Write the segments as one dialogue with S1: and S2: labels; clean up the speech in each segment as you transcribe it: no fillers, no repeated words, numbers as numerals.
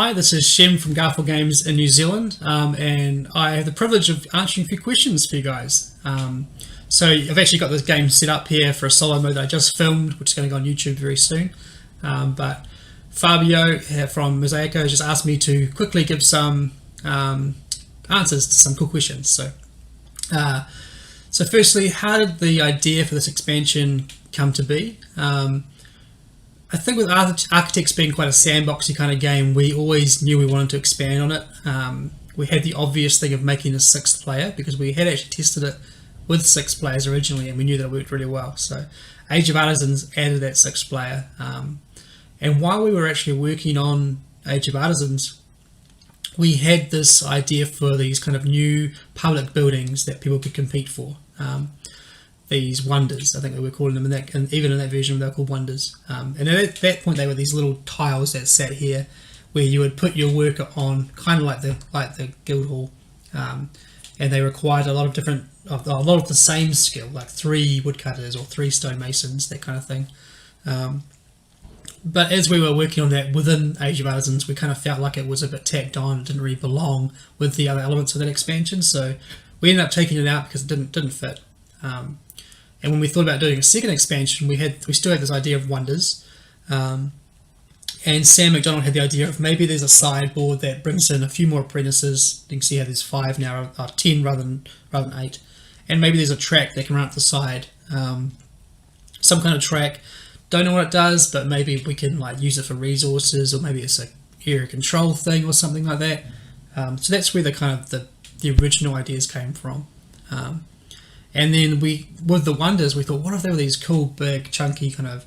S1: Hi, this is Shem from Garfield Games in New Zealand, and I have the privilege of answering a few questions for you guys. So I've actually got this game set up here for a solo mode that I just filmed, which is going to go on YouTube very soon. But Fabio from Mosaico just asked me to quickly give some answers to some cool questions. So firstly, how did the idea for this expansion come to be? I think with Architects being quite a sandboxy kind of game, we always knew we wanted to expand on it. We had the obvious thing of making a 6th player because we had actually tested it with 6 players originally and we knew that it worked really well. So Age of Artisans added that 6th player. And while we were actually working on Age of Artisans, we had this idea for these kind of new public buildings that people could compete for. These wonders, I think we were calling them, and even in that version they were called wonders. And at that point they were these little tiles that sat here, where you would put your worker on, kind of like the guild hall, and they required a lot of the same skill, like 3 woodcutters or 3 stonemasons, that kind of thing. But as we were working on that within Age of Artisans, we kind of felt like it was a bit tacked on, it didn't really belong with the other elements of that expansion, so we ended up taking it out because it didn't fit. And when we thought about doing a second expansion, we still had this idea of wonders, and Sam McDonald had the idea of maybe there's a sideboard that brings in a few more apprentices. You can see how there's 5 now, 10 rather than 8, and maybe there's a track that can run up the side, some kind of track. Don't know what it does, but maybe we can use it for resources, or maybe it's a area control thing or something like that. So that's where the original ideas came from. And then with the wonders, we thought, what if there were these cool, big, chunky kind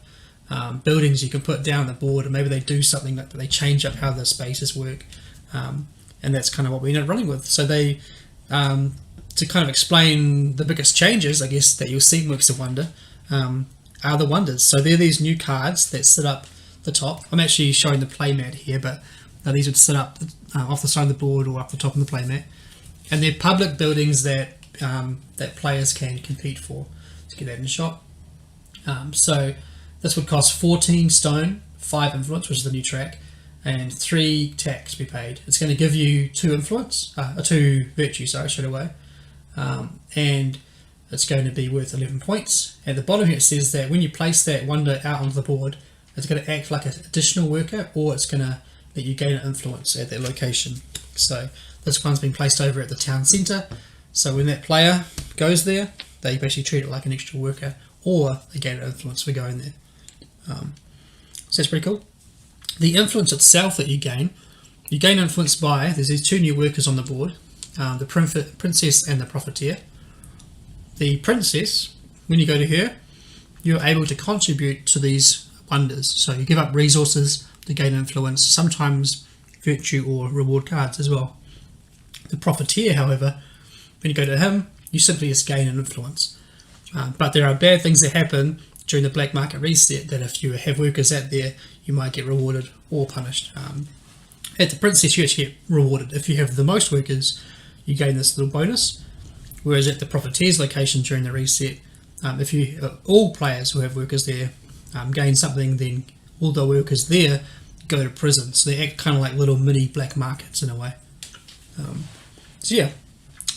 S1: of buildings you can put down the board, and maybe they do something that they change up how the spaces work. And that's kind of what we ended up running with. So they, to kind of explain the biggest changes, I guess, that you'll see in Works of Wonder, are the wonders. So they're these new cards that sit up the top. I'm actually showing the playmat here, but these would sit up off the side of the board or up the top of the playmat. And they're public buildings that players can compete for. Let's get that in a shot. So this would cost 14 stone, 5 influence, which is the new track, and 3 tax to be paid. It's going to give you 2 influence, 2 virtue, straight away, and it's going to be worth 11 points. At the bottom here it says that when you place that wonder out onto the board, it's going to act like an additional worker, or it's going to let you gain an influence at that location. So this one's been placed over at the town centre. So when that player goes there, they basically treat it like an extra worker, or they gain an influence for going there. So that's pretty cool. The influence itself that you gain influence by, there's these 2 new workers on the board, the princess and the profiteer. The princess, when you go to her, you're able to contribute to these wonders. So you give up resources to gain influence, sometimes virtue or reward cards as well. The profiteer, however, when you go to him, you simply just gain an influence. But there are bad things that happen during the black market reset that if you have workers out there, you might get rewarded or punished. At the princess, you actually get rewarded. If you have the most workers, you gain this little bonus. Whereas at the profiteer's location during the reset, if all players who have workers there gain something, then all the workers there go to prison. So they act kind of like little mini black markets in a way. So yeah.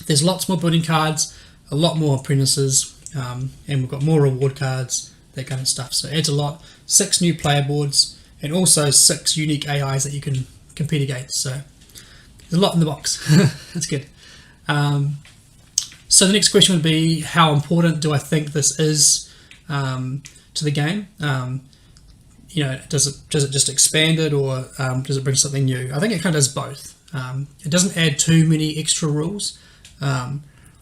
S1: There's lots more building cards, a lot more apprentices, and we've got more reward cards, that kind of stuff. So it adds a lot. 6 new player boards, and also 6 unique AIs that you can compete against. So there's a lot in the box. That's good. So the next question would be, how important do I think this is to the game? Does it just expand it, or does it bring something new? I think it kind of does both. It doesn't add too many extra rules.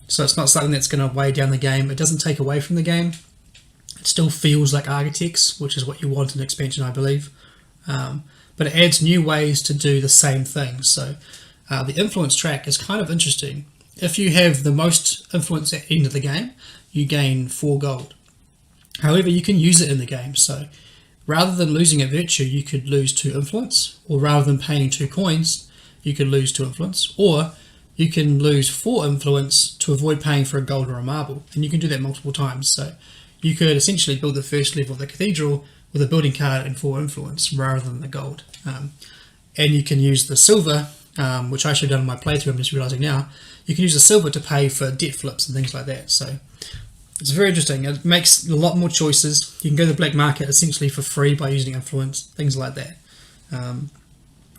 S1: So it's not something that's going to weigh down the game. It doesn't take away from the game. It still feels like Architects, which is what you want in an expansion, I believe. But it adds new ways to do the same thing. So the influence track is kind of interesting. If you have the most influence at the end of the game, you gain 4 gold. However, you can use it in the game. So rather than losing a virtue, you could lose 2 influence, or rather than paying 2 coins, you could lose 2 influence, or you can lose 4 influence to avoid paying for a gold or a marble, and you can do that multiple times. So you could essentially build the first level of the cathedral with a building card and 4 influence rather than the gold. and you can use the silver, which I should have done in my playthrough, I'm just realising now. You can use the silver to pay for debt flips and things like that. So it's very interesting. It makes a lot more choices. You can go to the black market essentially for free by using influence, things like that.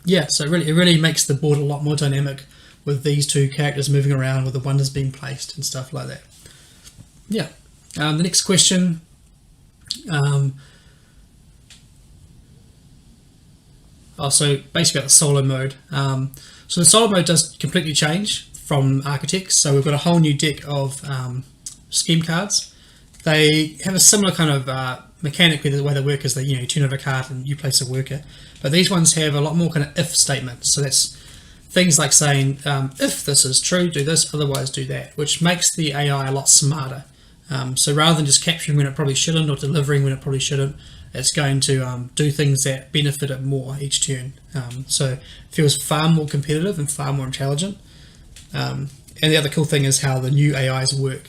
S1: Yeah, so it really makes the board a lot more dynamic with these two characters moving around, with the wonders being placed and stuff like that. Yeah. The next question. So basically about the solo mode. So the solo mode does completely change from Architects. So we've got a whole new deck of scheme cards. They have a similar kind of mechanically, the way they work is that you turn over a card and you place a worker. But these ones have a lot more kind of if statements. So that's things like saying, if this is true, do this, otherwise do that, which makes the AI a lot smarter. So rather than just capturing when it probably shouldn't or delivering when it probably shouldn't, it's going to do things that benefit it more each turn. So it feels far more competitive and far more intelligent. And the other cool thing is how the new AIs work.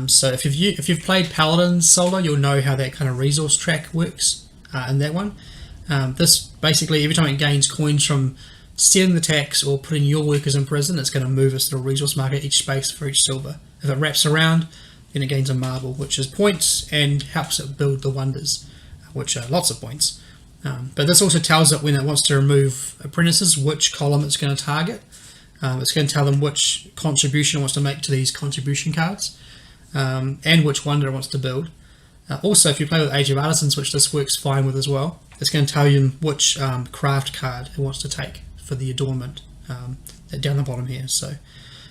S1: So if you've played Paladins solo, you'll know how that kind of resource track works in that one. This basically, every time it gains coins from stealing the tax or putting your workers in prison, it's going to move us to a resource market each space for each silver. If it wraps around, then it gains a marble, which is points and helps it build the wonders, which are lots of points. But this also tells it when it wants to remove apprentices, which column it's going to target. It's going to tell them which contribution it wants to make to these contribution cards, and which wonder it wants to build. Also, if you play with Age of Artisans, which this works fine with as well, it's going to tell you which craft card it wants to take for the adornment down the bottom here. So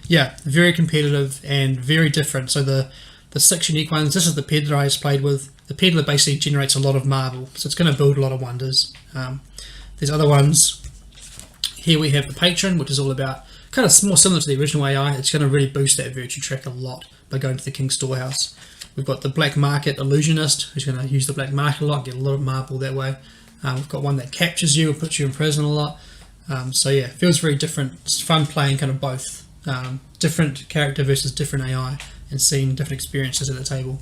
S1: yeah, very competitive and very different. So the 6 unique ones, this is the peddler I just played with. The peddler basically generates a lot of marble, so it's going to build a lot of wonders. There's other ones. Here we have the patron, which is all about kind of more similar to the original AI. It's going to really boost that virtue track a lot by going to the King's Storehouse. We've got the black market illusionist, who's going to use the black market a lot, get a lot of marble that way. We've got one that captures you and puts you in prison a lot. So yeah, it feels very different. It's fun playing kind of both. Different character versus different AI and seeing different experiences at the table.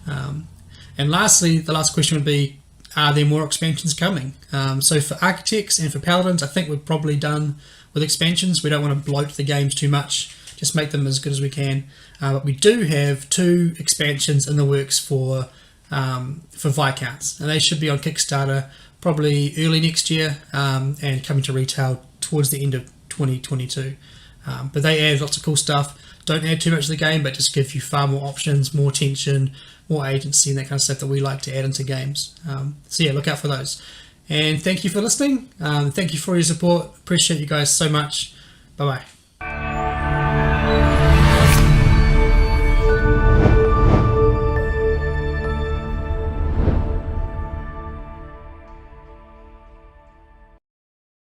S1: And lastly, the last question would be, are there more expansions coming? So for Architects and for Paladins, I think we're probably done with expansions. We don't want to bloat the games too much, just make them as good as we can. But we do have 2 expansions in the works for Viscounts, and they should be on Kickstarter probably early next year, and coming to retail towards the end of 2022. But they add lots of cool stuff. Don't add too much to the game, but just give you far more options, more tension, more agency, and that kind of stuff that we like to add into games. So yeah, look out for those. And thank you for listening. Thank you for your support. Appreciate you guys so much. Bye bye.